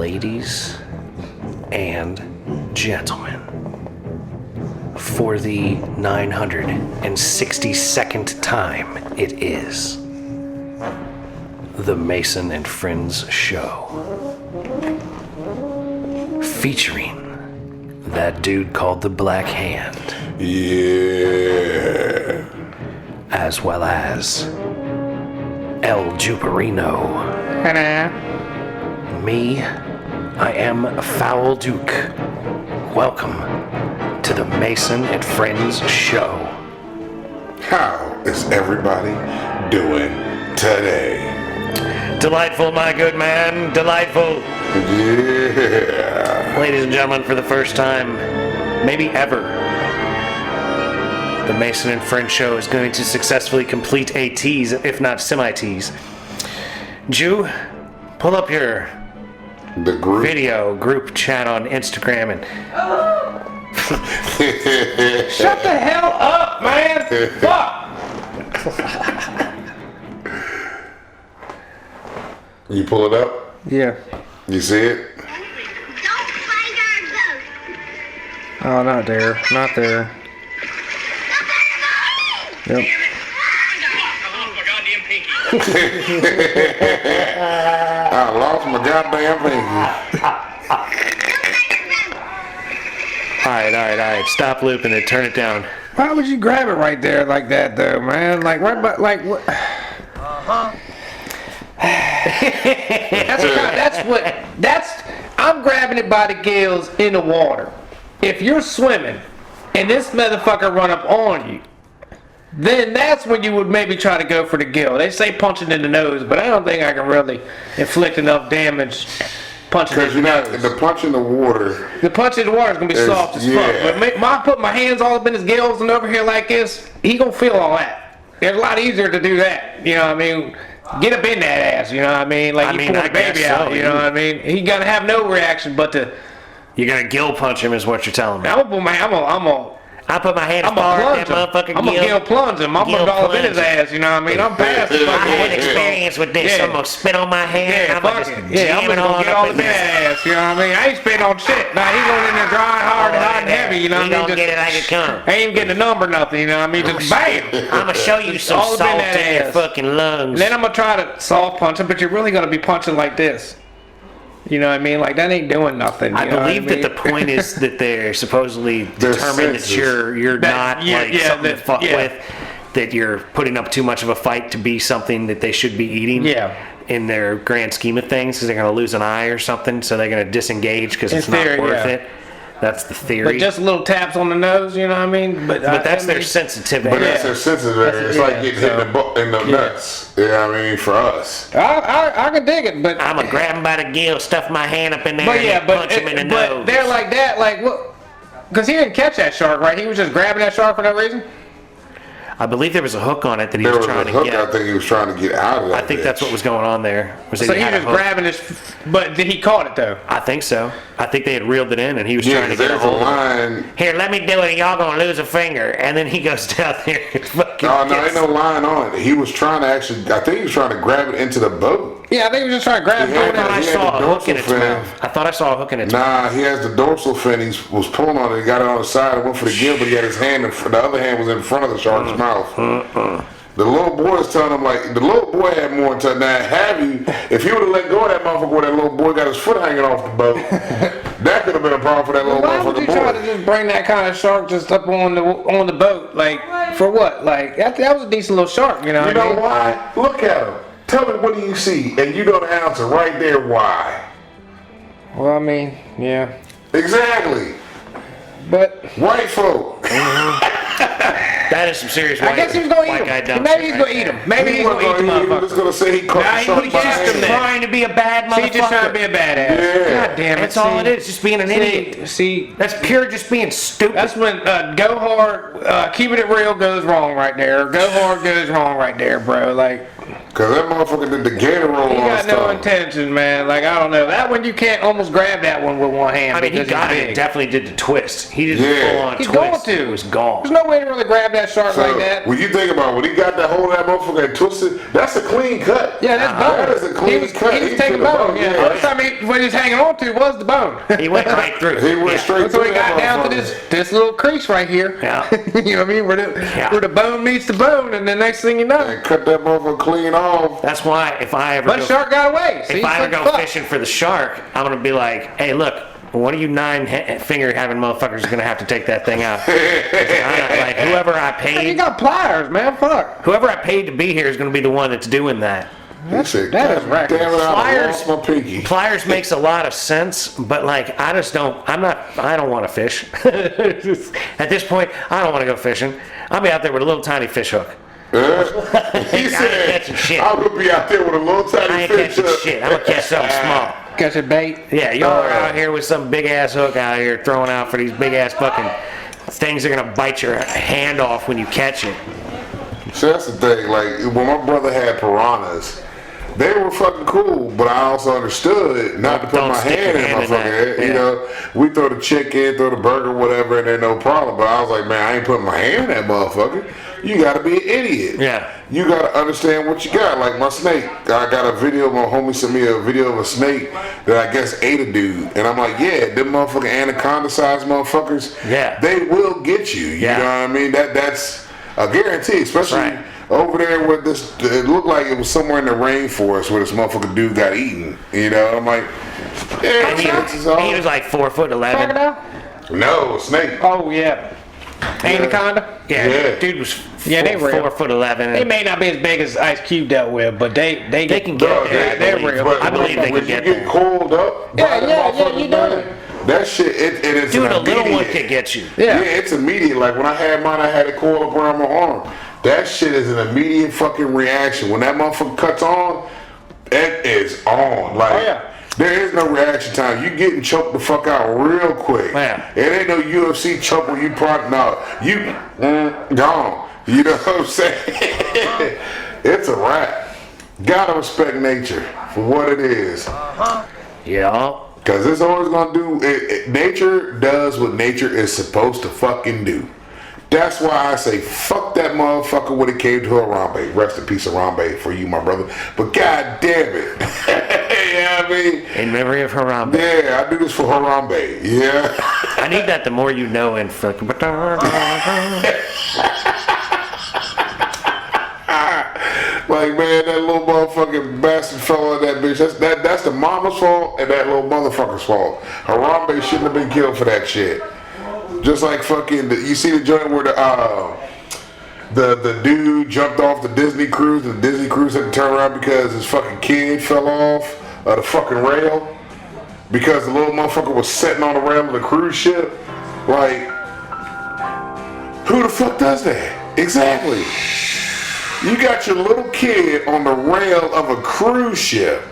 ladies and gentlemen, for the 962nd time, it is the Mason and Friends Show, featuring that dude called the Black Hand. Yeah. As well as El Juperino. Hello. Me, I am Foul Duke. Welcome to the Mason and Friends Show. How is everybody doing today? Delightful, my good man. Delightful. Yeah. Ladies and gentlemen, for the first time, maybe ever, the Mason and Friends Show is going to successfully complete a tease, if not semi-tease. Jew, pull up your video group chat on Instagram and... Shut the hell up, man! Fuck! You pull it up? Yeah. You see it? Don't find our ghost. Oh, not there. Not there. Yep. I lost my goddamn pinky. Alright. Stop looping it. Turn it down. Why would you grab it right there like that, though, man? Like, right, but like what? I'm grabbing it by the gills in the water. If you're swimming and this motherfucker run up on you, then that's when you would maybe try to go for the gill. They say punching in the nose, but I don't think I can really inflict enough damage punching in the nose. The punch in the water. The punch in the water is gonna be soft as fuck. But I put my hands all up in his gills and over here like this, he gonna feel all that. It's a lot easier to do that. You know what I mean? Get up in that ass. You know what I mean? Like you pull the baby out. You know what I mean? He gonna have no reaction but to. You're gonna gill punch him, is what you're telling me. I put my hand I'm gonna gill plunge him. I'm gonna all up in his ass. You know what I mean? I'm past the I had experience with this. Yeah. I'm gonna spit on my hand. Yeah, I'm gonna just I'm jam it gonna on get up all in up in that ass. You know what I mean? I ain't spitting on shit. Nah, he going in there dry, hard, hot and heavy. You know what I mean? He gonna get it like it comes. I ain't even getting a number, nothing. You know what I mean? Just bam. I'm gonna show you some all up in salt that in your ass. fucking lungs. And then I'm gonna try to soft punch him, but you're really gonna be punching like this. You know what I mean? Like that ain't doing nothing. I believe that the point is that they're supposedly determined that you're not something to fuck with. That you're putting up too much of a fight to be something that they should be eating. Yeah. In their grand scheme of things, because they're gonna lose an eye or something, so they're gonna disengage because it's not worth it. That's the theory. But just little taps on the nose, you know what I mean? But that's their sensitivity. But that's their sensitivity. It's like getting hit in the nuts. You know what I mean? For us. I can dig it, but I'm gonna grab him by the gill, stuff my hand up in there, and punch him in the nose. But they're like that, like what? Because he didn't catch that shark, right? He was just grabbing that shark for no reason. I believe there was a hook on it that he was trying to get. I think he was trying to get out of that. I think that's what was going on there. So he was grabbing this, but did he caught it though? I think so. I think they had reeled it in, and he was trying to get a hold of it. Here, let me do it, and y'all gonna lose a finger. And then he goes down there and fucking No, ain't no line on it. He was trying to I think he was trying to grab it into the boat. Yeah, I think he was just trying to grab it. I thought I saw a hook in its mouth. I thought I saw a hook in its mouth. Nah, he has the dorsal fin. He was pulling on it. He got it on the side and went for the gill, but he had his hand the other hand was in front of the shark's mouth. The little boy is telling him, like, the little boy had more than that. If he would have let go of that motherfucker where that little boy got his foot hanging off the boat, that could have been a problem for that little motherfucker boy. Why would you try to just bring that kind of shark just up on the boat? Like, for what? Like, that was a decent little shark, you know what I mean? Why? Look at him. Tell me, what do you see? And you know the answer right there, why. Well, I mean, yeah. Exactly. But white folk. That is some serious white. I guess he was going to eat him. Maybe he's going to eat him. Maybe he's going to eat the motherfucker. He was going to say he caught the shark. He's just trying to be a bad motherfucker. He's just trying to be a badass. Yeah. God damn it. That's all it is. Just being an idiot. See, that's pure just being stupid. That's when go hard, keeping it real goes wrong right there. Go hard goes wrong right there, bro. Like, Cause that motherfucker did the gator roll He on got no stuff. intention, man. Like, I don't know. That one, you can't almost grab that one with one hand. I mean, he because got he's it. big. Definitely did the twist. He did Yeah. the full-on He's twist. going to. It was gone. There's no way to really grab that shark like that. When you think about it, when he got that hold of that motherfucker and twisted, that's a clean cut. Yeah, that's bone. That is a clean cut. He was He taking took the bone. bone, Yeah. yeah. First time what he was hanging on to was the bone. He went right through. He went straight So through he got that down to motherfucker. this little crease right here. Yeah. You know what I mean? Where the bone meets the bone, and the next thing you know, And cut that motherfucker clean off. That's why if I ever but go, shark got away. See, if I ever it's go like, fuck. fishing for the shark, I'm gonna be like, hey, look, one of you 9-finger having motherfuckers is gonna have to take that thing out. Like whoever I Hey, you paid, got pliers, man. Fuck. whoever I paid to be here is gonna be the one that's doing that. He said, that God is reckless. damn it, I Pliers- lost my pinky. Pliers makes a lot of sense, but like I don't want to fish. At this point, I don't want to go fishing. I'll be out there with a little tiny fish hook. He I ain't said, catching shit. I'm gonna be out there with a little I tiny ain't fish. catching shit. I'm gonna catch something small. Catch a bait. Yeah, y'all are out here with some big ass hook out here throwing out for these big ass fucking things that are gonna bite your hand off when you catch it. So that's the thing, like, when my brother had piranhas, they were fucking cool, but I also understood not to put Don't my stick hand your in my hand in fucking that. head. Yeah. You know, we throw the chicken, throw the burger, whatever, and then no problem. But I was like, man, I ain't putting my hand in that motherfucker. You gotta be an idiot. Yeah. You gotta understand what you got. Like my snake, I got a video, my homie sent me a video of a snake that I guess ate a dude. And I'm like, yeah, them motherfucking anaconda-sized motherfuckers, Yeah. they will get you. You Yeah. know what I mean? That's a guarantee, especially Right. over there with this. It looked like it was somewhere in the rainforest where this motherfucking dude got eaten. You know, I'm like, yeah, And chances are. he was like 4'11". Crocodile? No, snake. Oh yeah. Anaconda? Yeah, Yeah. dude was Yeah, they real. 4'11". They may not be as big as Ice Cube dealt with, but they can get No, there. they're I believe. real. but I believe they when can you get get there. coiled up, Yeah, by the yeah, motherfucking you know. man, that shit, it is Dude, an a little one immediate. could get you. Yeah, Yeah. it's immediate. Like when I had mine, I had it coiled up around my arm. That shit is an immediate fucking reaction. When that motherfucker cuts on, it is on. Like, Oh, yeah. there is no reaction time. You getting choked the fuck out real quick. Yeah. It ain't no UFC choke where you probably, no, you gone. You know what I'm saying? It's a wrap. Gotta respect nature for what it is. Yeah. Cause it's always gonna do, nature does what nature is supposed to fucking do. That's why I say fuck that motherfucker when it came to Harambe. Rest in peace, Harambe, for you, my brother. But god damn it. You know what I mean? In memory of Harambe. Yeah, I do this for Harambe. Yeah. I need that the more you know and fucking. Like, man, that little motherfucking bastard fell in that bitch. That's the mama's fault and that little motherfucker's fault. Harambe shouldn't have been killed for that shit. Just like fucking, you see the joint where the dude jumped off the Disney cruise and the Disney cruise had to turn around because his fucking kid fell off the fucking rail because the little motherfucker was sitting on the rail of the cruise ship. Like, who the fuck does that? Exactly. You got your little kid on the rail of a cruise ship.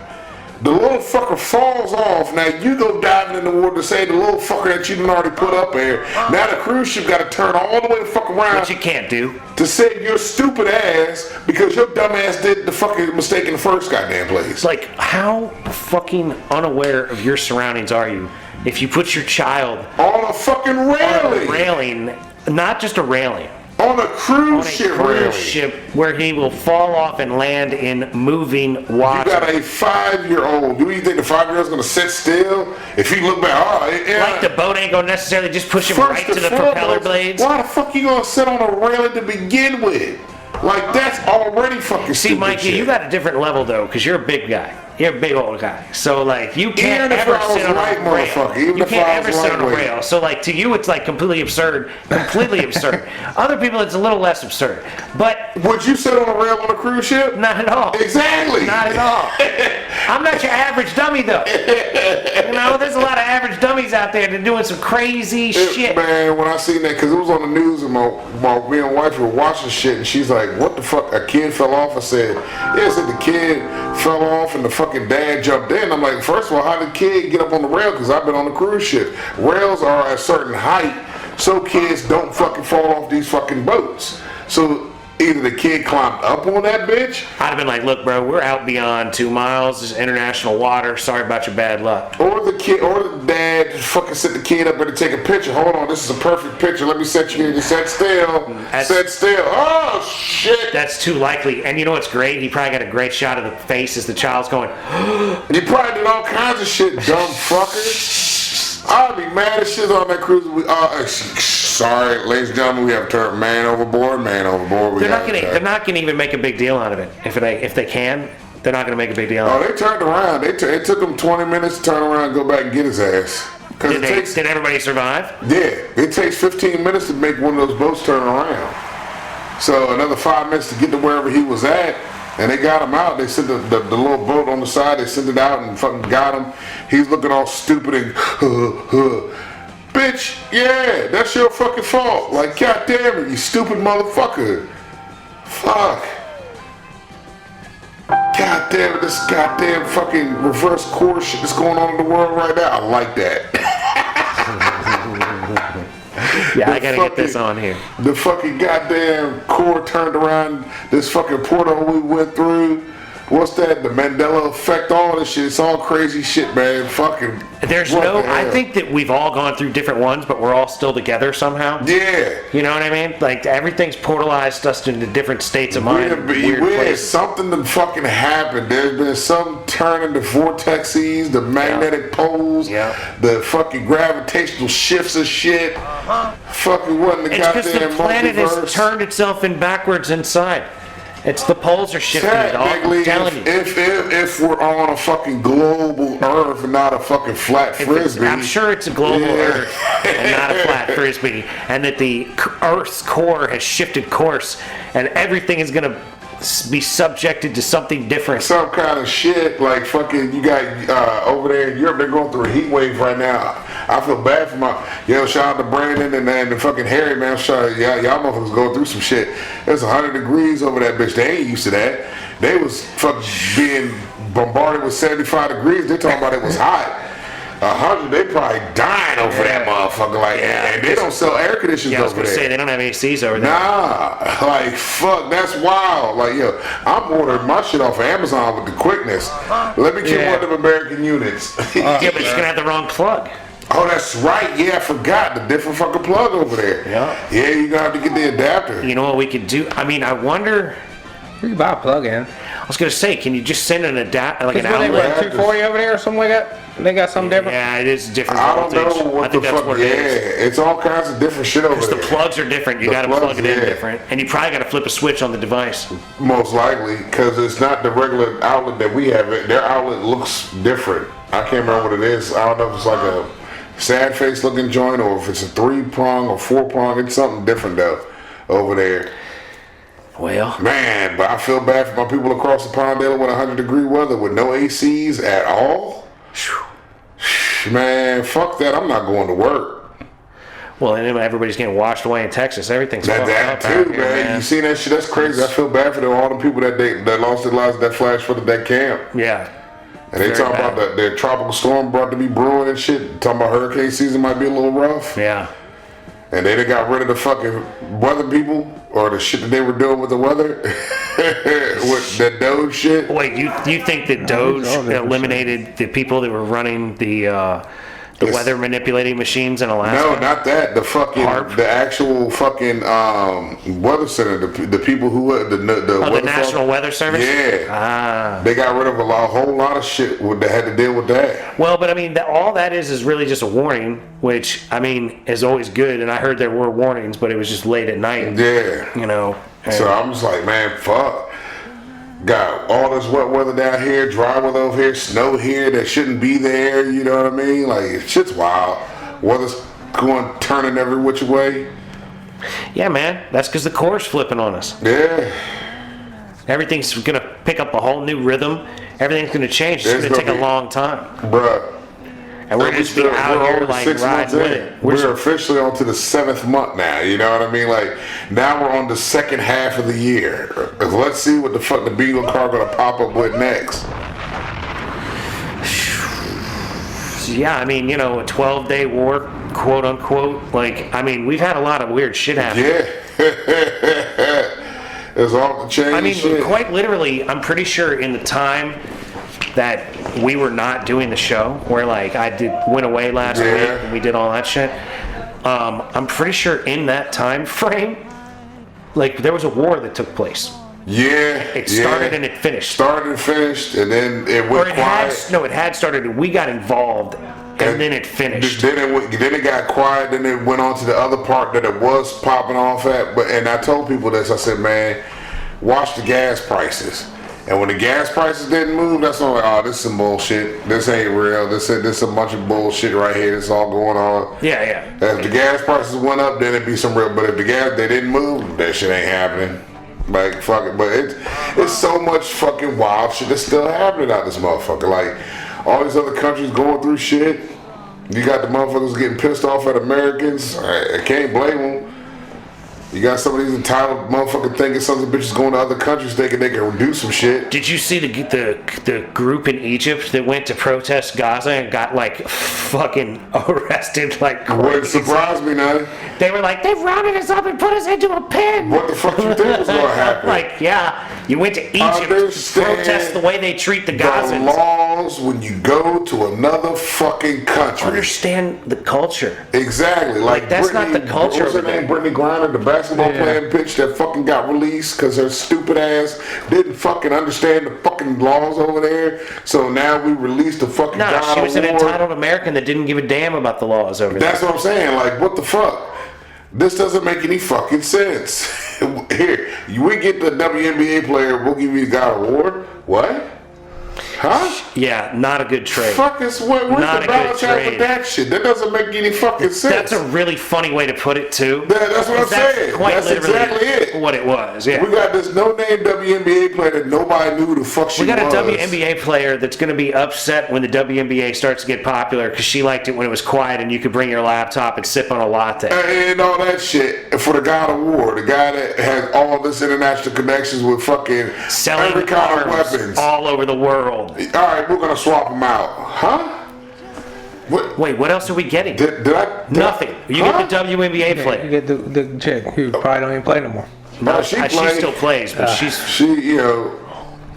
The little fucker falls off. Now you go diving in the water to save the little fucker that you done already put up there. Now the cruise ship got to turn all the way the fuck around Which you can't do. to save your stupid ass because your dumb ass did the fucking mistake in the first goddamn place. It's like, how fucking unaware of your surroundings are you if you put your child On a fucking on railing. a railing, not just a railing, On a on cruise a ship cruise railing. ship where he will fall off and land in moving You water. got a 5-year-old. Do you think the 5-year-old's gonna sit still? If he look back, Like the boat ain't gonna necessarily just push him First right to and the propeller foremost, blades. Why the fuck you gonna sit on a railing to begin with? Like that's already fucking See, stupid Mikey, shit. you got a different level though, because you're a big guy. You're a big old guy. So like, you can't Even if ever I was sit on light, a rail. motherfucker, even You if can't I ever was sit on a lightweight. rail. So like, to you, it's like completely absurd. Completely absurd. Other people, it's a little less absurd. But Would you sit on a rail on a cruise ship? not at all. Exactly. Not at all. I'm not your average dummy though. You know, there's a lot of average dummies out there that are doing some crazy shit. Man, when I seen that, because it was on the news and me and wife were watching shit, and she's like, what the fuck, a kid fell off? I said, yeah, I said the kid fell off and the fucking dad jumped in. I'm like, first of all, how did the kid get up on the rail? Because I've been on the cruise ship. Rails are a certain height, so kids don't fucking fall off these fucking boats. So either the kid climbed up on that bitch, I'd have been like, look, bro, we're out beyond 2 miles. This is international water. Sorry about your bad luck. or the kid, or the dad just fucking set the kid up there to take a picture. Hold on, this is a perfect picture. Let me set you here. Just set still. Set still. Oh, shit. That's too likely. And you know what's great? He probably got a great shot of the face as the child's going, You probably did all kinds of shit, dumb fucker. I'd be mad as shit on that cruise. Sorry, ladies and gentlemen, we have turned man overboard. they're not gonna even make a big deal out of it. If they can, they're not gonna make a big deal out of it. They turned around. It took them 20 minutes to turn around and go back and get his ass. Did everybody survive? Yeah, it takes 15 minutes to make one of those boats turn around. So another 5 minutes to get to wherever he was at. And they got him out. They sent the little boat on the side. They sent it out and fucking got him. He's looking all stupid and bitch, yeah, that's your fucking fault. Like, goddamn it, you stupid motherfucker. Fuck. Goddamn it, this goddamn fucking reverse course shit that's going on in the world right now. I like that. Yeah, I gotta get this on here. The fucking goddamn core turned around. This fucking portal we went through. What's that? The Mandela effect, all this shit. It's all crazy shit, man. Fucking. I think that we've all gone through different ones, but we're all still together somehow. Yeah. You know what I mean? Like, everything's portalized us into different states of mind. Weird places. Something that fucking happened. There's been some turning the vortexes, the magnetic poles, the fucking gravitational shifts of shit. Fucking wasn't the It's because goddamn the planet multiverse. has turned itself in backwards inside. It's the poles are shifting. I'm telling you. If we're on a fucking global Earth and not a fucking flat frisbee, I'm sure it's a global Earth and not a flat frisbee, and that the Earth's core has shifted course, and everything is gonna be subjected to something different. Some kind of shit like fucking you got over there in Europe. They're going through a heat wave right now. I feel bad for shout out to Brandon and the fucking Harry, man. Y'all motherfuckers going through some shit. It's 100 degrees over that bitch. They ain't used to that. They was fucking being bombarded with 75 degrees. They talking about it was hot. 100, they probably dying over that motherfucker. Like, and they don't sell air conditioners over there. I was gonna say they don't have ACs over there. Nah, like fuck, that's wild. Like I'm ordering my shit off of Amazon with the quickness. Let me get one of them American units. Yeah, but it's gonna have the wrong plug. Oh, that's right. Yeah, I forgot the different fucking plug over there. Yeah, you gonna have to get the adapter. You know what we could do? I mean, I wonder. You can buy a plug-in. I was gonna say, can you just send an adapter, like an What they outlet? 240 over there or something like that? They got something different? Yeah, it is different. I don't know what I think that's what it is. It's all kinds of different shit over there. Because the plugs are different. You gotta plug it in different. And you probably gotta flip a switch on the device. Most likely, because it's not the regular outlet that we have. Their outlet looks different. I can't remember what it is. I don't know if it's like a sad face looking joint or if it's a 3-prong or 4-prong. It's something different though over there. Well, man, but I feel bad for my people across the pond dealing with 100-degree weather with no ACs at all. Man, fuck that. I'm not going to work. Well, and everybody's getting washed away in Texas. Everything's fucked up too, out here, man. You seen that shit? That's crazy. I feel bad for all the people that lost their lives at that flash flood at that camp. Yeah. And they talking about the tropical storm brought to be brewing and shit. Talking about hurricane season might be a little rough. Yeah. And they got rid of the fucking weather people or the shit that they were doing with the weather. With that Doge shit. Wait, you think that Doge eliminated the people that were running the weather manipulating machines in Alaska? No, not that. The actual fucking weather center. The people who the National Weather Service. Yeah. They got rid of a whole lot of shit that had to deal with that. Well, but I mean, all that is really just a warning, which I mean is always good. And I heard there were warnings, but it was just late at night. Yeah. You know. So I'm just like, man, fuck. Got all this wet weather down here, dry weather over here, snow here that shouldn't be there, you know what I mean? Like, shit's wild. Weather's turning every which way. Yeah, man. That's because the core's flipping on us. Yeah. Everything's going to pick up a whole new rhythm. Everything's going to change. It's going to take a long time. Bruh. And we're just be out here like riding with it. We're officially on to the 7th month now, you know what I mean? Like, now we're on the second half of the year. Let's see what the fuck the Beagle car gonna pop up with next. So, yeah, I mean, you know, a 12-day war, quote unquote. Like, I mean, we've had a lot of weird shit happen. Yeah. It's off the chain. I mean, shit. quite literally, I'm pretty sure in the time that we were not doing the show, where like went away last week and we did all that shit. I'm pretty sure in that time frame, like there was a war that took place. Yeah. It started and it finished. Started and finished, and then it went quiet. It had started and we got involved, and then it finished. Then it got quiet. Then it went on to the other part that it was popping off at. And I told people this. I said, man, watch the gas prices. And when the gas prices didn't move, that's when I'm like, oh, this is some bullshit. This ain't real. This is a bunch of bullshit right here. This is all going on. Yeah. If the gas prices went up, then it'd be some real. But if they didn't move, that shit ain't happening. Like, fuck it. But it's so much fucking wild shit that's still happening out this motherfucker. Like, all these other countries going through shit. You got the motherfuckers getting pissed off at Americans. I can't blame them. You got some of these entitled motherfucking thinking some of the bitches going to other countries thinking they can do some shit. Did you see the group in Egypt that went to protest Gaza and got like fucking arrested like crazy? Wouldn't surprise me none. They were like, they've rounded us up and put us into a pen. What the fuck you think was gonna happen? Like, yeah, you went to Egypt to protest the way they treat the Gazans. The laws when you go to another fucking country. Understand the culture. Exactly. Like that's Brittney, not the culture. What's her name? Brittney Griner, the basketball playing bitch that fucking got released because her stupid ass didn't fucking understand the fucking laws over there. So now we released the fucking she was an entitled American that didn't give a damn about the laws over there. That's what I'm saying. Like, what the fuck? This doesn't make any fucking sense. Here, we get the WNBA player, we'll give you the God Award. What? Huh? Yeah, not a good trade. Fuck is where's not the balance out with that shit? That doesn't make any fucking sense. That's a really funny way to put it too. That's what I'm saying. That's exactly it. What it was. Yeah. We got this no-name WNBA player that nobody knew who the fuck she was. We got a WNBA player that's going to be upset when the WNBA starts to get popular because she liked it when it was quiet and you could bring your laptop and sip on a latte. And all that shit for the God of War, the guy that has all this international connections with fucking selling every kind of weapons all over the world. All right, we're gonna swap them out, huh? Wait, what else are we getting? Nothing. You get the WNBA player. You get the chick who probably don't even play no more. No, she still plays, but she's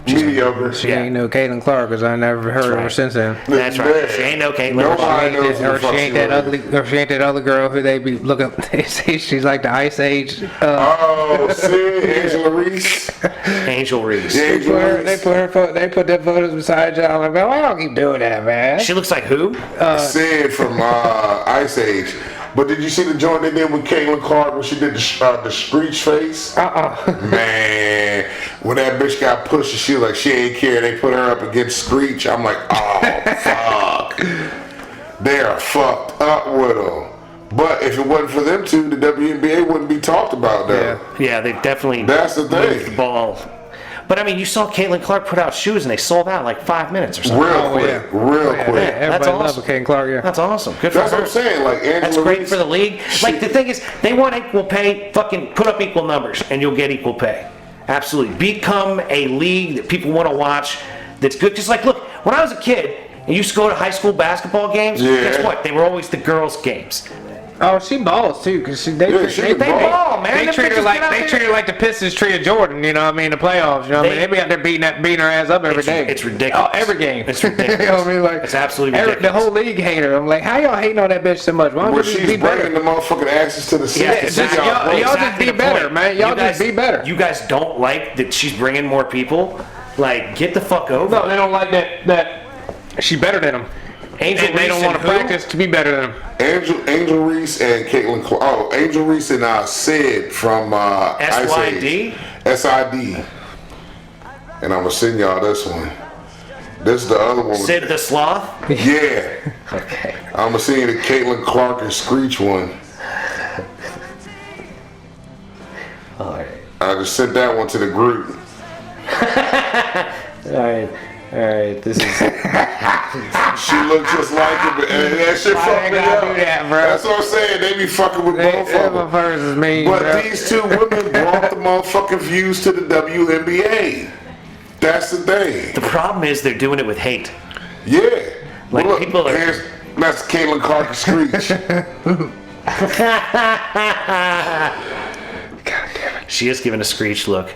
mediocre. She ain't no Caitlyn Clark, because I never heard of her since then. That's right. She ain't no Caitlyn. She ain't that other girl who they be looking. They say she's like the Ice Age. Angel Reese. Angel Reese. They put their photos beside y'all. I'm like, man, why y'all keep doing that, man? She looks like who? Sid from Ice Age. But did you see the joint they did with Caitlyn Clark when she did the screech face? Man, when that bitch got pushed and she was like, she ain't care. They put her up against Screech. I'm like, oh, fuck. They are fucked up with them. But if it wasn't for them two, the WNBA wouldn't be talked about though. Yeah, they definitely. That's the thing. The ball. But I mean, you saw Caitlyn Clark put out shoes and they sold out in like 5 minutes or something. Real quick. Everybody loves Caitlyn Clark. Yeah, that's awesome. Good for her. That's what I'm saying. Like, that's great for the league. Like the thing is, they want equal pay. Fucking put up equal numbers, and you'll get equal pay. Absolutely. Become a league that people want to watch. That's good. Just like, look, when I was a kid and used to go to high school basketball games, guess what? They were always the girls' games. Oh, she balls too, cause they ball, man. They treat her like the Pistons treated Jordan. You know what I mean? The playoffs. You know what I mean? They be out there beating her ass up every day. It's ridiculous. Oh, every game. It's ridiculous. You know what I mean? Like, it's absolutely ridiculous. The whole league hate her. I'm like, how y'all hating on that bitch so much? Why don't you just be better? Bringing the motherfucking asses to the city. Y'all just be better, man. Y'all just be better. You guys don't like that she's bringing more people? Like, get the fuck over. No, they don't like that she's better than them. They don't want to practice to be better than them. Angel Reese and Caitlyn Clark. Oh, Angel Reese and Sid from SYD? SID. And I'm going to send y'all this one. This is the other one. Sid the Sloth? Yeah. Okay. I'm going to send you the Caitlyn Clark and Screech one. Alright. I just sent that one to the group. Alright, this is. She looked just like him, and that shit fucked me up. That's what I'm saying. They be fucking with both of them. But these two women brought the motherfucking views to the WNBA. That's the thing. The problem is they're doing it with hate. Yeah. Like, look, people are. That's Caitlyn Clark and Screech. God damn it. She is giving a screech look.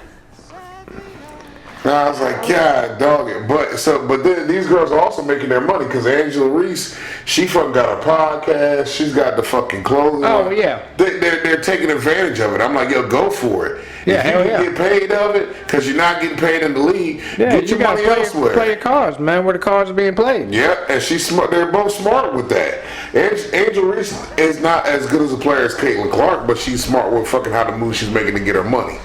And I was like, God, dog it. But then these girls are also making their money because Angela Reese, she fucking got a podcast. She's got the fucking clothing. Oh, yeah. They're taking advantage of it. I'm like, yo, go for it. Yeah, if you hell can yeah. get paid of it because you're not getting paid in the league, Yeah, get you your gotta money elsewhere. play your cards, man, where the cards are being played. Yeah, and she's smart. They're both smart with that. Angel Reese is not as good as a player as Caitlyn Clark, but she's smart with fucking how the moves she's making to get her money.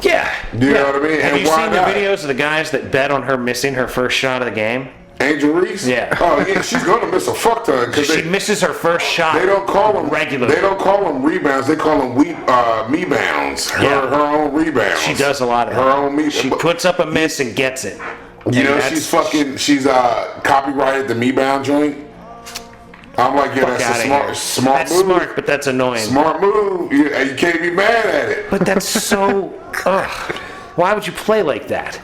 Yeah. You know what I mean? Have And you why seen not? the videos of the guys that bet on her missing her first shot of the game? Angel Reese? Yeah. Oh yeah, she's gonna miss a fuck ton because She misses her first shot. they don't call them regularly. They don't call them rebounds. They call them me bounds. Her own rebounds. She does a lot of her that. own me. She puts up a miss and gets it. You And know that's- she's copyrighted the me bound joint. I'm like, yeah, Fuck that's outta a here. smart That's move. smart, but that's annoying. Smart move. You can't be mad at it. But that's so. Ugh. Why would you play like that?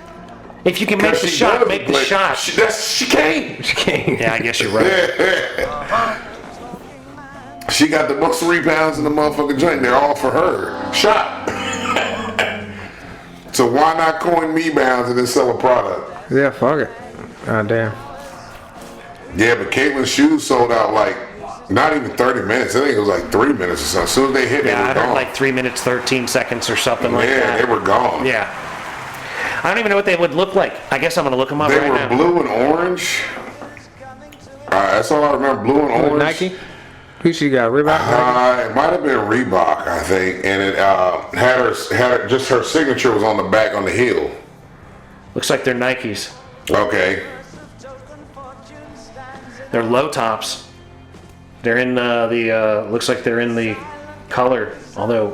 If you can make the She shot, does, make the but shot. She can't. Yeah, I guess you're right. She got the most rebounds in the motherfucking joint. They're all for her. Shot. So why not coin me bounds and then sell a product? Yeah, fuck it. God damn. Yeah, but Caitlyn Shoes sold out like not even 30 minutes. I think it was like 3 minutes or something. As soon as they hit, Yeah, they I were heard gone. like 3 minutes, 13 seconds or something like Yeah, that. they were gone. Yeah. I don't even know what they would look like. I guess I'm going to look them up They right were now. blue and orange. That's all I remember. Blue and orange. Nike? Who she got? Reebok? It might have been Reebok, I think, and it had just her signature was on the back on the heel. Looks like they're Nikes. Okay. They're low tops. They're in the looks like they're in the color, although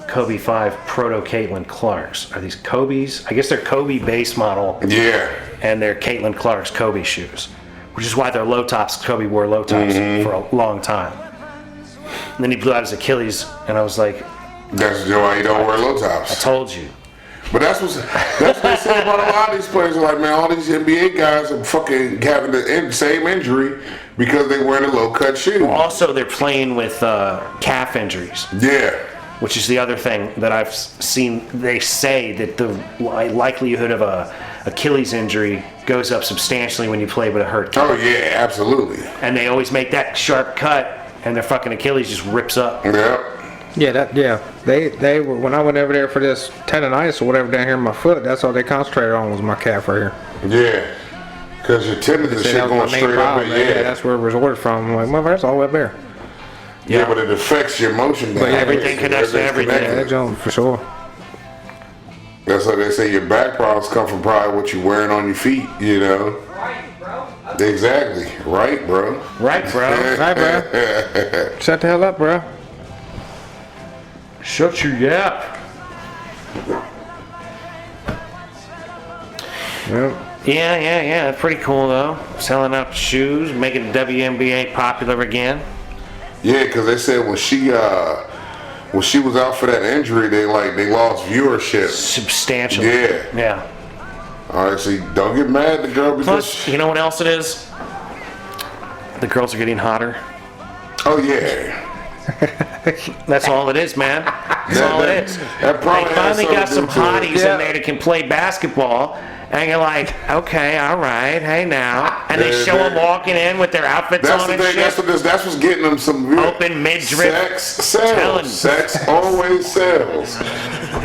Kobe 5 Proto Caitlyn Clark's. Are these Kobe's? I guess they're Kobe base model, Yeah. and they're Caitlyn Clark's Kobe shoes, which is why they're low tops. Kobe wore low tops for a long time. And then he blew out his Achilles, and I was like, That's why you don't wear low I tops. told you. But that's what they say about a lot of these players. They're like, man, all these NBA guys are fucking having the same injury because they wearing a low cut shoe. Also, they're playing with calf injuries, Yeah. which is the other thing that I've seen. They say that the likelihood of a Achilles injury goes up substantially when you play with a hurt calf. Oh yeah, absolutely. And they always make that sharp cut, and their fucking Achilles just rips up. Yep. Yeah. They were, when I went over there for this tendonitis or whatever down here in my foot, that's all they concentrated on was my calf right here. Yeah. Because your tendons and Said shit that was going my main straight up. problem. And, yeah. That's where it was ordered from. I'm like, motherfucker, that's all the way up there. Yeah, but it affects your motion. But everything connects to everything. Yeah, that jump for sure. That's why they say your back problems come from probably what you're wearing on your feet, you know. Exactly. Right, bro. Right, bro. Right, bro. Shut the hell up, bro. Shut your yap. Yep. Yeah. Pretty cool, though. Selling out shoes, making the WNBA popular again. Yeah, because they said when she was out for that injury, they lost viewership. Substantially. Yeah. Yeah. All right, so don't get mad at the girl because. Plus, you know what else it is? The girls are getting hotter. Oh yeah. That's all it is, man. That's all it is. That probably They has finally got some something to do hotties with it. in there that can play basketball, and you're like, okay, all right, hey now. And they Yeah, show man. them walking in with their outfits That's on the and thing. shit. That's what's getting them some real Open midriff. Sex Telling you. sells. Sex always sells.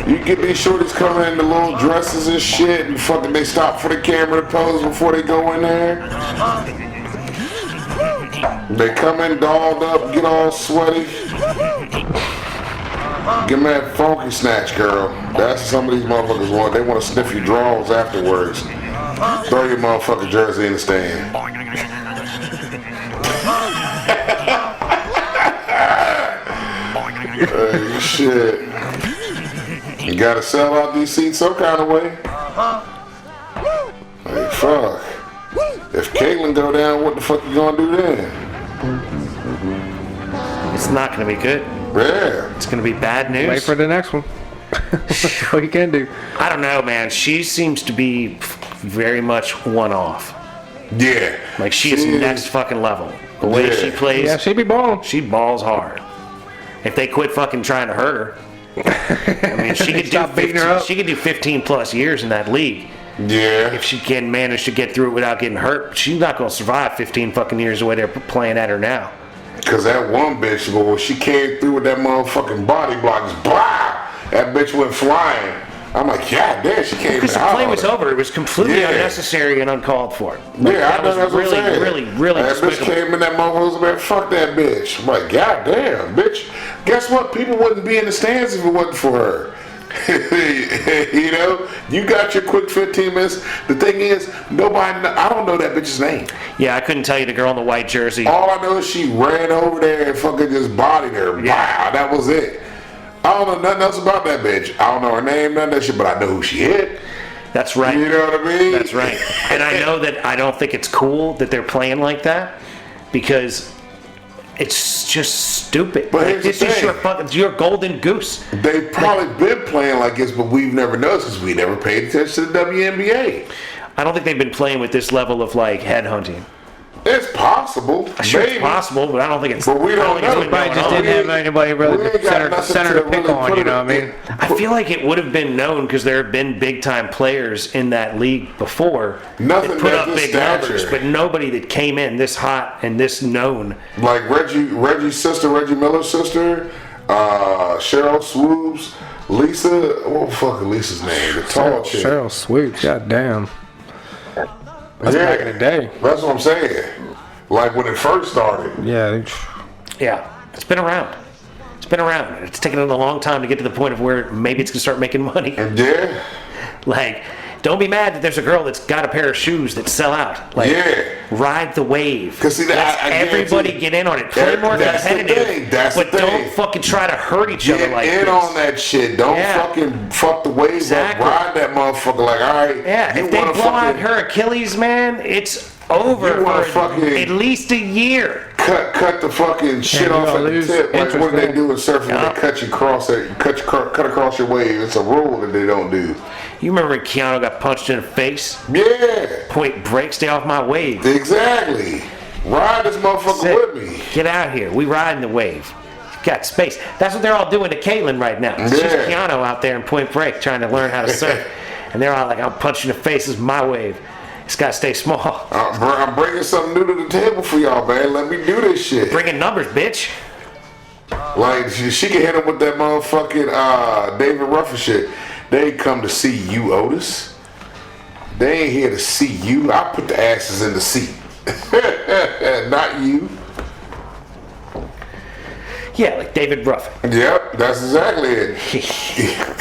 You get these shorties coming in the little dresses and shit, and fucking they stop for the camera to pose before they go in there. They come in dolled up, get all sweaty. Give me that funky snatch, girl. That's what some of these motherfuckers want. They want to sniff your drawers afterwards. Throw your motherfucking jersey in the stand. Hey, shit. You gotta sell out these seats some kind of way. Hey, fuck. If Caitlyn go down, what the fuck you gonna do then? It's not going to be good. Yeah. It's going to be bad news. Wait for the next one. That's all you can do. I don't know, man. She seems to be very much one-off. Yeah. Like, she is next fucking level. The way Yeah. she plays, Yeah, she be balling. she balls hard. If they quit fucking trying to hurt her, I mean, she could do Stop beating her 15, up. she could do 15 plus years in that league Yeah. if she can manage to get through it without getting hurt. She's not gonna survive 15 fucking years the way they're playing at her now. Cause that one bitch, boy, she came through with that motherfucking body block. Just blah! That bitch went flying. I'm like, God damn, she came Because the play was over. It was completely unnecessary and uncalled for. Like, Yeah, I know that's what I'm saying. really that bitch despicable. came in that motherfucker, man, fuck that bitch. I'm like, God damn, bitch. Guess what? People wouldn't be in the stands if it wasn't for her. You know, you got your quick 15 minutes. The thing is, I don't know that bitch's name. Yeah, I couldn't tell you the girl in the white jersey. All I know is she ran over there and fucking just bodied her. Yeah. Wow, that was it. I don't know nothing else about that bitch. I don't know her name, none of that shit, but I know who she hit. That's right. You know what I mean? That's right. And I know that I don't think it's cool that they're playing like that because it's just stupid. But Like, here's the this is thing. your golden goose. They've probably been playing like this, but we've never noticed because we never paid attention to the WNBA. I don't think they've been playing with this level of like headhunting. It's possible. Sure, maybe. it's possible, but I don't think it's. But we don't I think it's know. been Probably going just on. didn't have anybody We really ain't got nothing center to pick really on, put you it know what I mean? I feel like it would have been known because there have been big time players in that league before Nothing that put that up this big numbers, stature. but nobody that came in this hot and this known. Like Reggie's sister, Reggie Miller's sister, Cheryl Swoops, Lisa. What the fuck is Lisa's name? The tall chick. Cheryl Swoops, goddamn. That's Yeah. back in the day. That's what I'm saying. Like when it first started. Yeah. Yeah, it's been around. It's been around. It's taken it a long time to get to the point of where maybe it's gonna start making money. Yeah. Like, don't be mad that there's a girl that's got a pair of shoes that sell out. Like, Yeah. ride the wave. 'Cause see, Let I everybody guarantee- get in on it. Play more That's the competitive, thing. That's but the thing. don't fucking try to hurt each other Get like in this. on that shit. Don't Yeah. fucking fuck the waves Exactly. up. Ride that motherfucker like, all right. Yeah, you if they wanna blow out fucking her Achilles, man, it's over You wanna for fucking- at least a year. cut the fucking shit you off gonna at the lose tip. Like what do they interest do in surfing? Yeah. They cut you cut across your wave. It's a rule that they don't do. You remember when Keanu got punched in the face? Yeah. Point break, stay off my wave. Exactly. Ride this motherfucker Sit. with me. Get out here. We riding the wave. Got space. That's what they're all doing to Caitlyn right now. It's just Yeah. Keanu out there in Point Break trying to learn how to surf. And they're all like, I'm punching the face. This is my wave. It's got to stay small. I'm bringing something new to the table for y'all, man. Let me do this shit. Bringing numbers, bitch. Like she can hit him with that motherfucking David Ruffin shit. They ain't come to see you, Otis. They ain't here to see you. I put the asses in the seat. Not you. Yeah, like David Ruffin. Yep, that's exactly it.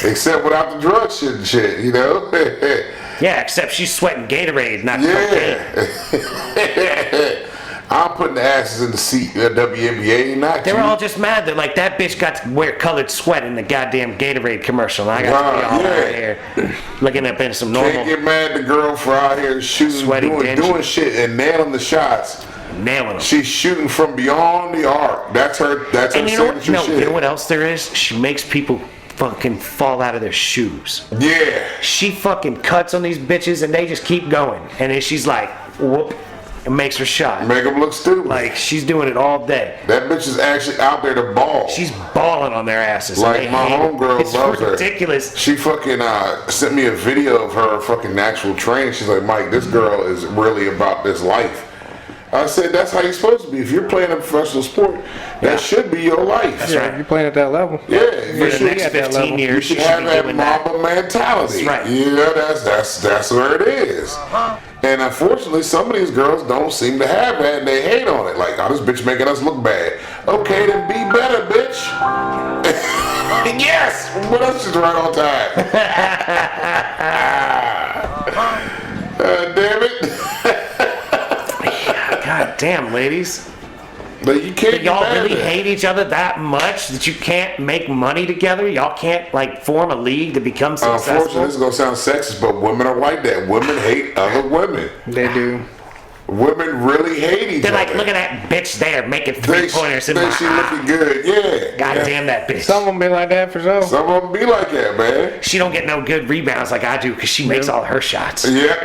Except without the drug shit and shit, you know? Yeah, except she's sweating Gatorade, not cocaine. Yeah. I'm putting the asses in the seat at WNBA, not They you. were all just mad that like that bitch got to wear colored sweat in the goddamn Gatorade commercial. And I got to be all out here looking up in some normal Can't get mad at the girl for out here shooting, Sweaty dingy. doing shit and nailing the shots. nailing them. She's shooting from beyond the arc. That's her And you know, signature no, shit. you know what else there is? She makes people fucking fall out of their shoes. Yeah. She fucking cuts on these bitches and they just keep going. And then she's like, whoop, and makes her shot. Make them look stupid. Like, she's doing it all day. that bitch is actually out there to ball. She's balling on their asses. and Like they my hate it. homegirl It's loves her. ridiculous. She fucking sent me a video of her fucking actual training. She's like, Mike, this girl is really about this life. I said, that's how you're supposed to be. If you're playing a professional sport, that should be your life. That's Yeah, right. if you're playing at that level. Yeah, For you the should, next at that 15 level. years, you she should should have be that doing that. Mamba mentality. That's right. Yeah, that's where it is. And unfortunately, some of these girls don't seem to have that, and they hate on it. Like, oh, this bitch making us look bad. Okay, then be better, bitch. Yes, but that's just right on time. Damn it. God damn, ladies. But you can't. Y'all get mad really at that. hate each other that much that you can't make money together? Y'all can't, like, form a league to become Unfortunately, successful? this is gonna sound sexist, but women are like that. Women hate other women. They do. Women really hate each They're other. like, look at that bitch there making They three-pointers in my she eye. looking good, yeah. God yeah. damn that bitch. Some of them be like that for sure. Some of them be like that, man. She don't get no good rebounds like I do because she makes all her shots. Yeah.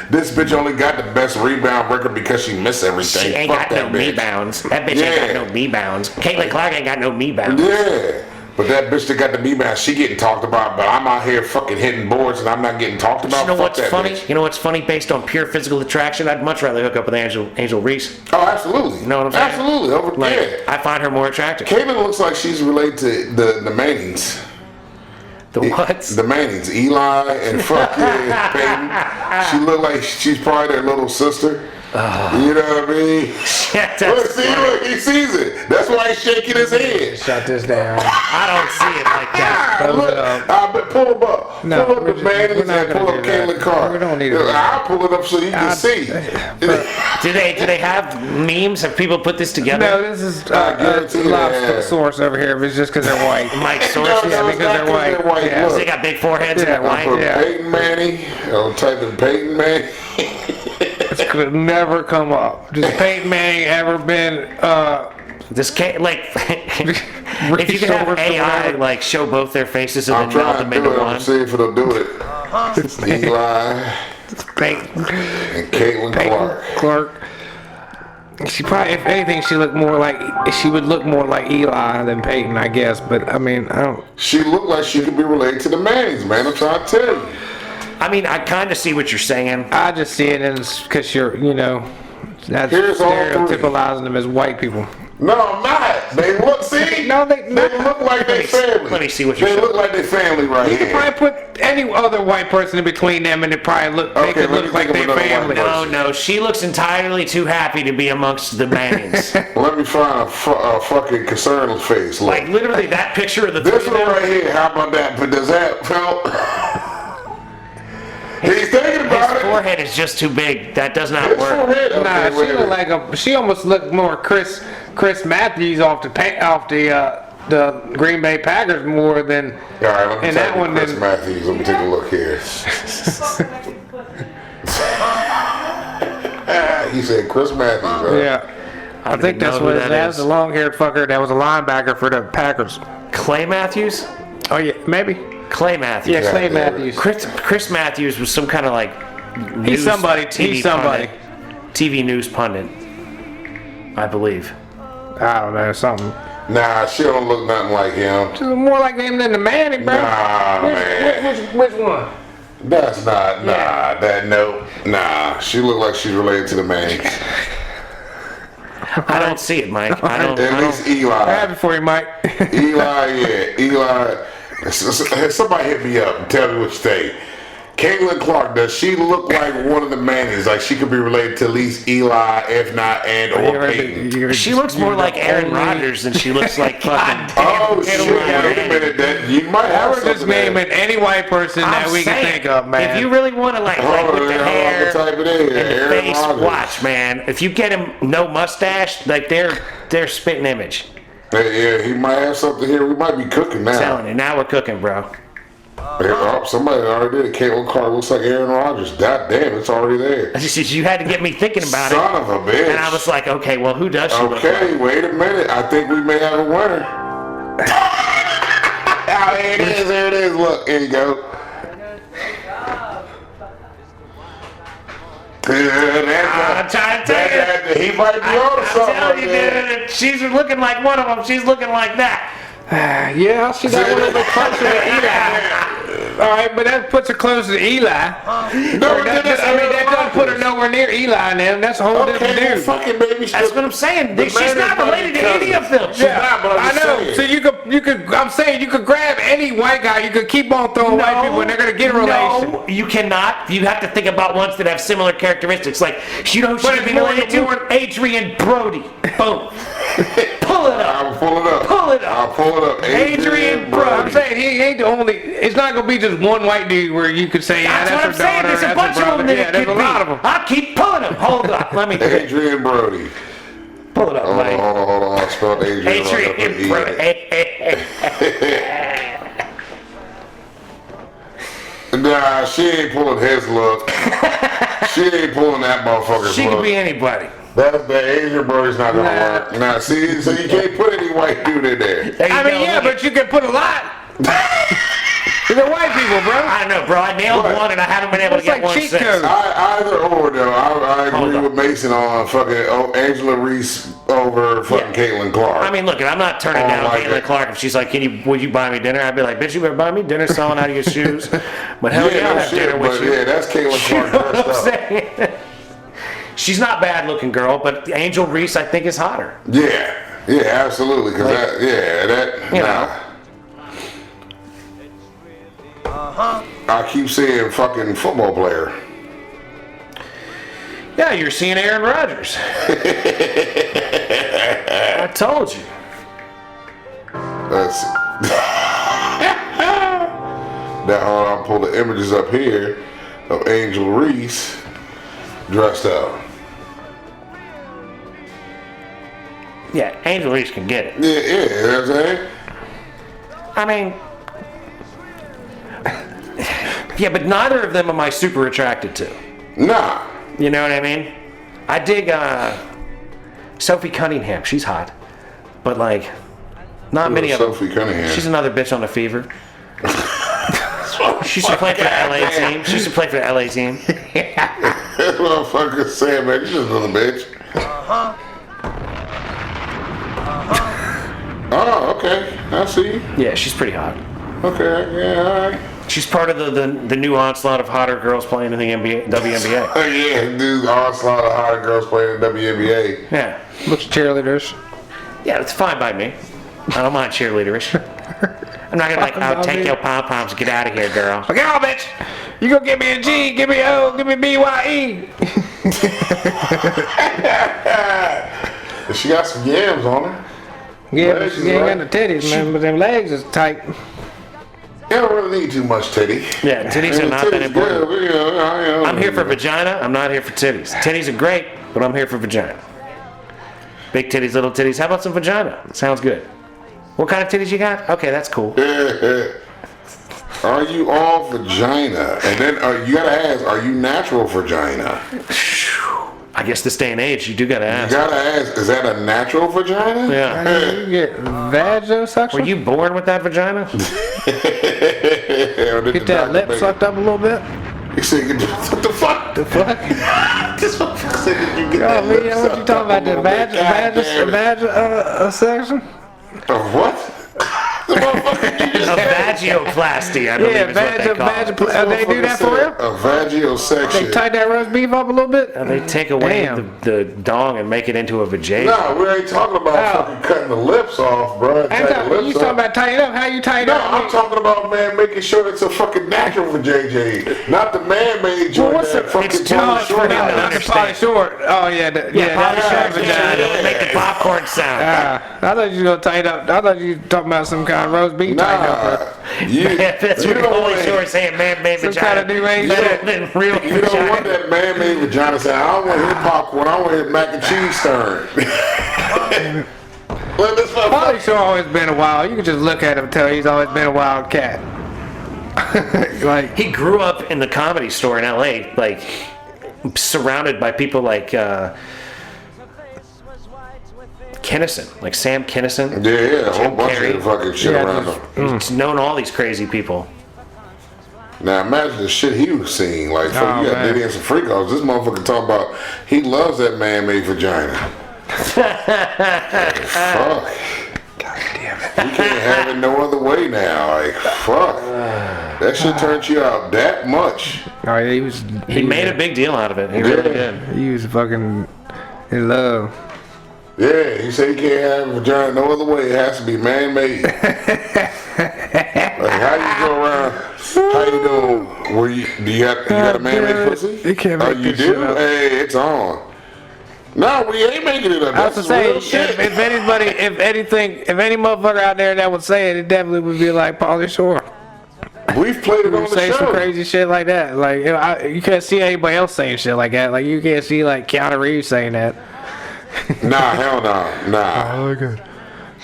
This bitch only got the best rebound record because she missed everything. She ain't Fuck got no that bitch. rebounds. That bitch ain't Yeah. got no rebounds. Caitlyn Clark ain't got no rebounds. Yeah. But that bitch that got the B-man, she getting talked about, but I'm out here fucking hitting boards and I'm not getting talked about. You know Fuck what's that funny? bitch. You know what's funny? Based on pure physical attraction, I'd much rather hook up with Angel Reese. Oh, absolutely. You know what I'm saying? Absolutely. Over Like, there. I find her more attractive. Caitlyn looks like she's related to the Mannings. The what? The Mannings, Eli and fucking Peyton. She look like she's probably their little sister. You know what I mean? Yeah, Look, that's see, funny. look, he sees it. That's why he's shaking his head. Shut this down. I don't see it like that. Look, pull him up. No, pull up we're the just- Mannings we're not and pull gonna up do that. Caitlyn Carr. We don't need to do that. I'll pull it up so you can see. Do they have memes? Have people put this together? No, this is guarantee a live that. source over here, but it's just because they're white. Mike No, Source? no, Yeah, it's because not they're white. Yeah. Look, They got big foreheads and Yeah, they're I'll put white. Yeah. Peyton Manning. I'll type in Peyton Manning. This could never come up. Does Peyton Manning ever been This can't, like, if you could have Resource or AI whatever. like show both their faces and I'm then meld trying them to do into it. I'm one. see if it'll do it. Eli Peyton and Caitlyn Clark. Clark? She probably, if anything, she would look more like Eli than Peyton, I guess. But I mean, I don't. She looked like she could be related to the Mannings, man. I'm trying to tell you. I mean, I kind of see what you're saying. I just see it as because you're, that's Here's all three. stereotypizing them as white people. No, I'm not. They look, see? No, they look like they family. Let me see what you're They saying. look like they family right You could here. probably put any other white person in between them, and it probably they Okay, could let me look like think of their another white family. No, she looks entirely too happy to be amongst the Mannings. Let me find a fucking concerned face. Look. Like, literally, that picture of the This three one of them, right here, how about that? But does that help? He's thinking his about it. forehead is just too big. That does not His work. forehead. Okay, Nah, wait she a look minute. like she almost looked more Chris Matthews off the Green Bay Packers more than. All right, let me and type that in one Chris then- Matthews. Let me take a look here. He said Chris Matthews. Right? Yeah, I don't think even that's know who what that that's is. the long-haired fucker that was a linebacker for the Packers. Clay Matthews? Oh yeah, maybe. Clay Matthews. Yeah, Clay Yeah, Matthews. Chris Matthews was some kind of like He's somebody. TV He's somebody. pundit. TV news pundit, I believe. I don't know, something. Nah, she don't look nothing like him. She's more like him than the Manning, bro. Nah, man. Which one? That's not, nah. She look like she's related to the Mannings. I don't see it, Mike. I don't. At least Eli. I have it for you, Mike. Eli. Somebody hit me up and tell me what you think. Caitlyn Clark, does she look like one of the Mannings? Like she could be related to at least Eli, if not, and or Peyton. She looks more like Aaron Rodgers than she looks like fucking. Oh shit! Aaron Wait a Rodgers. minute. That you might have We're just something there. naming any white person that I'm we can saying, think of, man. If you really want to like with the hair I'm gonna type it in. and the Aaron face, Rodgers. watch, man. If you get him no mustache, like they're spitting image. Yeah, he might have something here. We might be cooking now. I'm telling you, now we're cooking, bro. Oh, somebody already did. Caitlyn Clark looks like Aaron Rodgers. God damn, it's already there. You had to get me thinking about Son it, of a bitch. and I was like, okay, well, who does she look like? Okay, wait a minute. I think we may have a winner. Oh, here it is. There it is. Look, here you go. I'm trying to tell you. He might be on I'm something telling right you, there. dude, she's looking like one of them. She's looking like that. Yeah, she got a little bit closer to Eli. All right, but that puts her closer to Eli. No, That doesn't put her nowhere near Eli and them. That's a whole different Okay, well, dude. fucking baby. That's what I'm saying. The She's man not is related to any of them. She's not, but I I'm just know. saying. So you could. I'm saying you could grab any white guy. You could keep on throwing white people, and they're gonna get a relation. No, you cannot. You have to think about ones that have similar characteristics. Like, you know who But she could be it's more related than to? Adrian Brody. Boom. Pull it up. I'll pull it up. Pull it up. I'll pull it up. Adrian Brody. I'm saying he ain't the only. It's not gonna be just one white dude where you could say, yeah, That's what I'm that's her saying. daughter. There's a that's bunch her of them brother. that Yeah, it there's could a be. lot of them. I'll keep pulling them. Hold on. Let me Adrian Brody. pull it up, Hold on, Mike. hold on. I spelled Adrian. Adrian Brody. Nah, she ain't pulling his look. She ain't pulling that motherfucker's She look. could be anybody. That's the Adrian Brody's not gonna work. Nah, see, so you can't put any white dude in there. There you I go. mean, yeah, Look but you can put a lot. They're white people, bro. I don't know, bro. I nailed What? one, and I haven't been able It's to get like one cheat since. code. Either or though, I Hold agree on. with Mason on fucking Angela Reese over fucking Caitlyn Clark. I mean, look, I'm not turning down Caitlyn Clark if she's like, would you buy me dinner? I'd be like, bitch, you better buy me dinner selling out of your shoes. But hell yeah, I'll have dinner with you. Yeah, that's Caitlyn Clark dressed up. She's not bad looking girl, but Angel Reese I think is hotter. Yeah, absolutely. Cause I keep seeing fucking football player. Yeah, you're seeing Aaron Rodgers. I told you. Let's now hold on, pull the images up here of Angel Reese dressed up. Yeah, Angel Reese can get it. Yeah, you know what I'm saying? I mean, yeah, but neither of them am I super attracted to. Nah. You know what I mean? I dig Sophie Cunningham. She's hot. But, like, not many of them. Sophie Cunningham. She's another bitch on the Fever. She should play for the LA team. She should play for the LA team. That's what I'm fucking saying, man. She's just another bitch. Oh, okay. I see. Yeah, she's pretty hot. Okay, yeah, alright. She's part of the new onslaught of hotter girls playing in the WNBA. Oh, yeah, dude, onslaught of hotter girls playing in the WNBA. Yeah. Looks cheerleaders. Yeah, it's fine by me. I don't mind cheerleaderish. I'm not gonna like, take your pom-poms, get out of here, girl. Like, oh, bitch, you gonna give me a G, give me O, give me BYE. She got some yams on her. Yeah, Legs she is ain't right. got no titties, man, but them legs is tight. You don't really need too much titty. Yeah, titties are not that important. Good, I'm here for vagina, I'm not here for titties. Titties are great, but I'm here for vagina. Big titties, little titties. How about some vagina? Sounds good. What kind of titties you got? Okay, that's cool. Are you all vagina? And then you gotta ask, are you natural vagina? I guess this day and age, you do gotta ask. You gotta ask, is that a natural vagina? Yeah. You get vagosuction? Were you born with that vagina? Get that lip sucked up a little bit? He said, what the fuck? The fuck? This motherfucker said, did you get that Oh, lip man, what you sucked talking up about? The a little bit? section? What? The motherfucker, you just A vagioplasty, I believe is what they call it. They do that for real? A vagiosection. They tighten that roast beef up a little bit? They take away the dong and make it into a vajayjay. No, we ain't talking about fucking cutting the lips off, bro. You talking about tighten up? How you tighten No, up? I'm talking about, man, making sure it's a fucking natural for JJ, not the man-made joint what's that the- fucking it's too much for them to Not the understand. Pauly short. Oh, yeah. Pauly Shore's vagina yeah. would make the popcorn sound. I thought you was going to tighten up. I thought you were talking about some kind of roast beef tighten up. That's what Pauly Shore is saying, man-made Some vagina. kind of new age Better shit. than real You don't want vagina. that man-made vagina saying, I don't want his popcorn, I want his mac and cheese stirring. Let this Pauly motherfucker. Shore always been a wild. You can just look at him and tell he's always been a wild cat. Like, He grew up in the Comedy Store in LA, like surrounded by people like Kinison, like Sam Kinison. Yeah, a whole Jim bunch Carrey. of fucking shit Yeah, around him. He's known all these crazy people. Now imagine the shit he was seeing. Like, fuck, Oh, you got man. Diddy and some freak offs. This motherfucker talking about he loves that man-made vagina. Fuck. God damn it. You can't have it no other way now. Like, fuck. That shit turned you out that much. Oh, yeah, He made a big deal out of it. He really did. He was fucking in love. Yeah, he said he can't have a vagina no other way. It has to be man-made. Like, how you go around? How you doing? Do you got a man-made pussy? You can't make you this shit do? up. Hey, it's on. No, we ain't making it up. I was That's to say, real shit. if any motherfucker out there that would say it, it definitely would be like Pauly Shore. We've played it on the Say some show. crazy shit like that. Like, you can't see anybody else saying shit like that. Like, you can't see like Keanu Reeves saying that. Nah, hell no. Nah. Oh, look at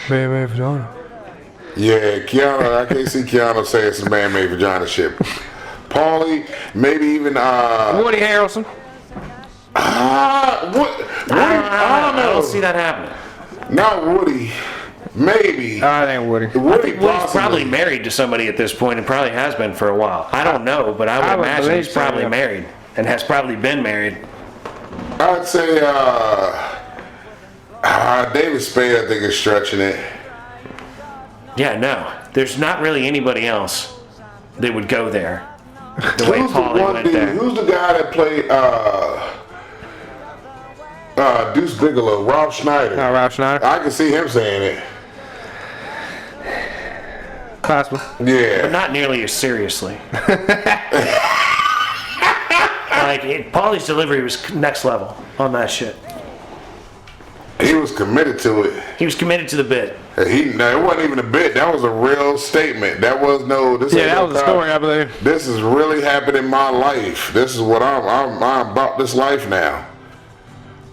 man, vagina. Yeah, Keanu, I can't see Keanu saying some man-made vagina shit. Pauly, maybe even Woody Harrelson. Woody, I I don't see that happening. not Woody. Maybe. Oh, it ain't Woody. Woody Woody's possibly. probably married to somebody at this point and probably has been for a while. I don't know, but I I would would imagine believe he's so, probably yeah. married and has probably been married. I'd say David Spade, I think, is stretching it. Yeah, no. There's not really anybody else that would go there. The way Who's the Pauly one went dude? there. Who's the guy that played Deuce Bigelow? Rob Schneider. Oh, Rob Schneider. I can see him saying it. Possible. Yeah. But not nearly as seriously. Pauly's delivery was next level on that shit. He was committed to it. He was committed to the bit. It wasn't even a bit. That was a real statement. That was no. This ain't Yeah, that no was a cop. story, I believe. This is really happening in my life. This is what I'm about this life now.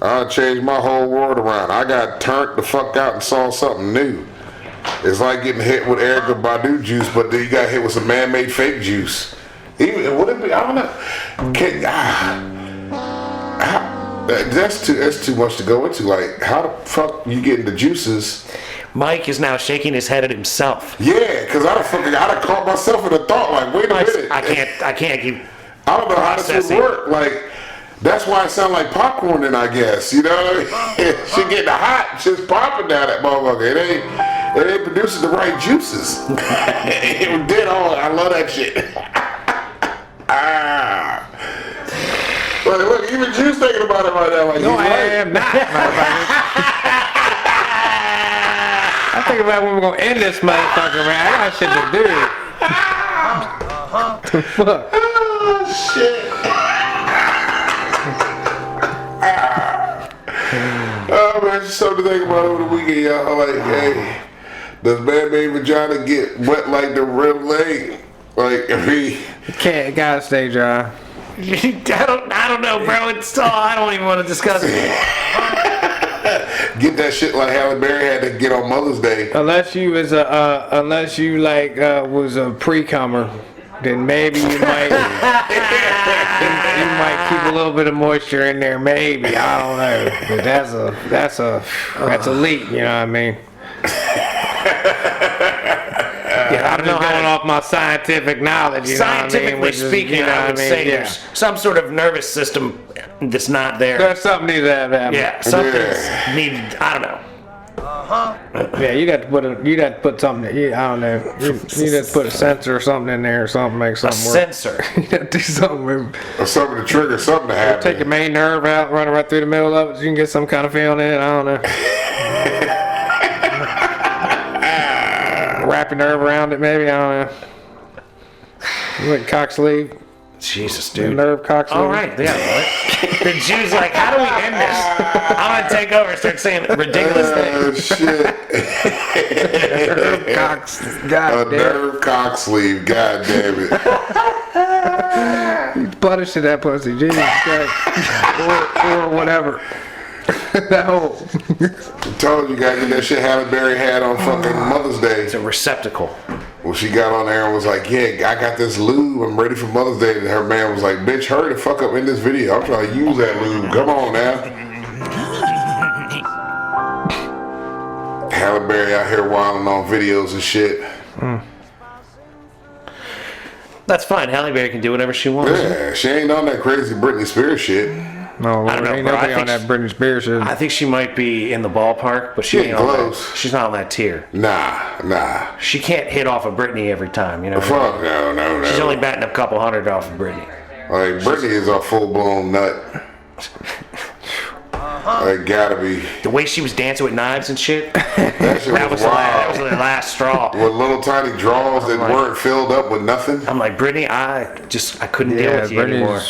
I changed my whole world around. I got turned the fuck out and saw something new. It's like getting hit with Erica Badu juice, but then you got hit with some man-made fake juice. Even would it be? I don't know. That's too much to go into. Like, how the fuck you getting the juices? Mike is now shaking his head at himself. Yeah, because I'd have caught myself in a thought like, wait a minute. I can't keep. I don't know how this processing. would work. Like, that's why it sound like popcorn then, I guess. You know what I mean? She getting hot, shit's popping down that motherfucker. It ain't producing the right juices. It did all. I love that shit. Look, even Juice thinking about it right now. Like, No, he's I right. am not, motherfucker. I think about when we're gonna end this motherfucker, man. I got shit to do. Fuck. Oh, shit. Oh, man, just something to think about over the weekend, y'all. Like, hey, does man-made vagina get wet like the real leg? Like, if he... Gotta stay dry. I don't know, bro. I don't even want to discuss it. Get that shit like Halle Berry had to get on Mother's Day. Unless you was was a pre-comer, then maybe you might you might keep a little bit of moisture in there. Maybe, I don't know. But that's a leap. You know what I mean? Yeah, I'm just going off my scientific knowledge. You know what I mean? Scientifically speaking, I would say there's some sort of nervous system that's not there. There's something needs to happen. Yeah, something's needed. I don't know. Yeah, you got to put something. I don't know. You got to put a sensor or something in there or something, make A something work. sensor. You got to do something. Or something to trigger something to happen. Take your main nerve out, run it right through the middle of it, so you can get some kind of feeling in it. I don't know. Wrap your nerve around it, maybe. I don't know. Like cock sleeve. Jesus, The dude. nerve cock sleeve. All right, yeah. The Jew's like, how do we end this? I'm gonna take over and start saying ridiculous things. Oh, shit. Nerve cock sleeve. God A damn. nerve cock sleeve. God damn it. Punish to that pussy. Jesus Christ. or whatever. That hole. I told you, gotta get that shit Halle Berry had on fucking Mother's Day. It's a receptacle. Well, she got on there and was like, yeah, I got this lube. I'm ready for Mother's Day. And her man was like, bitch, hurry the fuck up in this video. I'm trying to use that lube. Come on now. Halle Berry out here wilding on videos and shit. That's fine. Halle Berry can do whatever she wants. Yeah, she ain't on that crazy Britney Spears shit. No, I don't know, ain't bro. nobody I on think that Britney Spears shit. I think she might be in the ballpark, but she She ain't on close. that. She's not on that tier. Nah. She can't hit off of Brittney every time, you know. Fuck no. She's only batting a couple hundred off of Brittney. Like, Britney is a full-blown nut. It gotta be. The way she was dancing with knives and shit, That shit that was was wild. the last straw. With little tiny draws that weren't filled up with nothing. I'm like, Brittany, I couldn't deal with you anymore.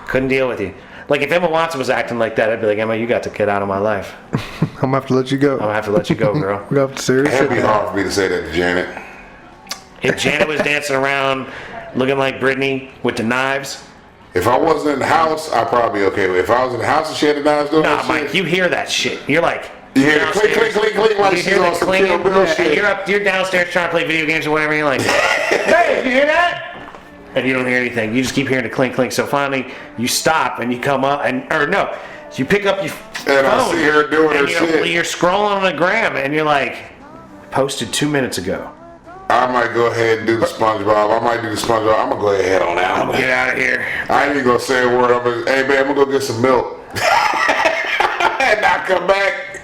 Couldn't deal with you. Like, if Emma Watson was acting like that, I'd be like, Emma, you got to get out of my life. I'm gonna have to let you go. I'm gonna have to let you go, girl. We have to serious It'd shit. be hard for me to say that to Janet. If Janet was dancing around looking like Brittany with the knives, If I wasn't in the house, I'd probably be okay with it. If I was in the house and she had the knives doing nah, that Mike, shit, you hear that shit. You're like, you hear the click, downstairs. click, click, click, like You she's hear on the some clinging, Kill Bill and shit. you're downstairs trying to play video games or whatever, and you're like, hey, you hear that? And you don't hear anything. You just keep hearing the clink, clink. So finally, you stop and you come up, you pick up your phone. And I see her doing her and shit. You're scrolling on the gram, and you're like, posted 2 minutes ago. I might go ahead and do the SpongeBob. I might do the SpongeBob. I'm gonna go ahead on out. I'm gonna get out of here. I ain't even gonna say a word. Hey man, I'm gonna go get some milk. And I come back.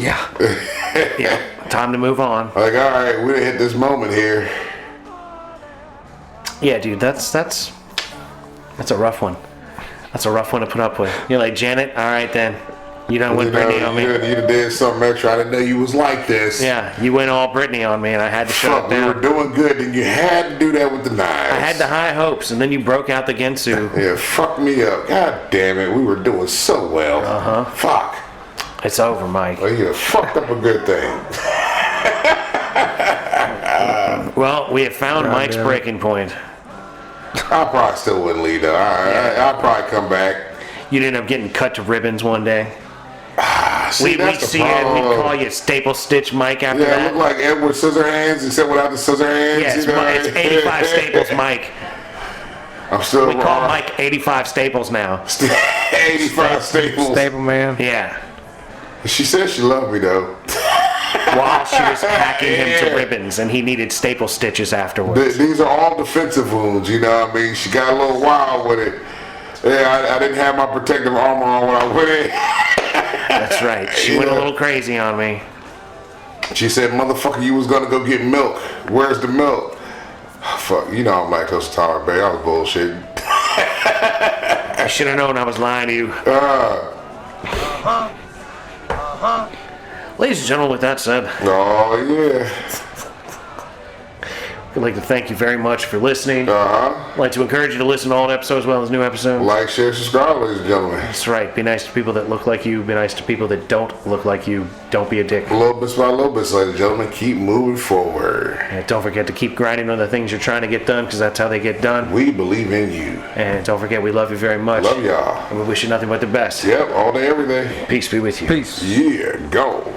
Yeah. Yeah, time to move on. Like, all right, we done hit this moment here. Yeah, dude, that's a rough one. That's a rough one to put up with. You're like, Janet, all right then. You done went Brittney on me. You done did something extra. I didn't know you was like this. Yeah, you went all Brittney on me, and I had to shut Fuck, it we down. were doing good, and you had to do that with the knives. I had the high hopes, and then you broke out the Gensu. Yeah, fuck me up. God damn it, we were doing so well. Fuck. It's over, Mike. Well, you fucked up a good thing. Well, we have found Mike's breaking point. I probably still wouldn't leave though. I'll probably come back. You'd end up getting cut to ribbons one day. See, We'd that's the see you and problem. we'd call you Staple Stitch Mike after Yeah, it that. looked like Edward Scissorhands, except without the scissor hands. Yeah, you know? it's 85 Staples Mike. I'm still We call Mike 85 Staples now. 85 Staples. Staple man. Yeah. She said she loved me though. While she was hacking him to ribbons and he needed staple stitches afterwards. These are all defensive wounds, you know what I mean? She got a little wild with it. Yeah, I didn't have my protective armor on when I went in. That's right. She went a little crazy on me. She said, motherfucker, you was gonna go get milk. Where's the milk? Fuck, you know I'm lactose intolerant, babe. I was bullshitting. I should have known I was lying to you. Ladies and gentlemen, with that said, Oh, yeah. I'd like to thank you very much for listening. I'd like to encourage you to listen to old episodes as well as new episodes. Like, share, subscribe, ladies and gentlemen. That's right. Be nice to people that look like you. Be nice to people that don't look like you. Don't be a dick. Little bits by little bits, ladies and gentlemen. Keep moving forward. And don't forget to keep grinding on the things you're trying to get done because that's how they get done. We believe in you. And don't forget, we love you very much. Love y'all. And we wish you nothing but the best. Yep, all day, every day. Peace be with you. Peace. Yeah, go.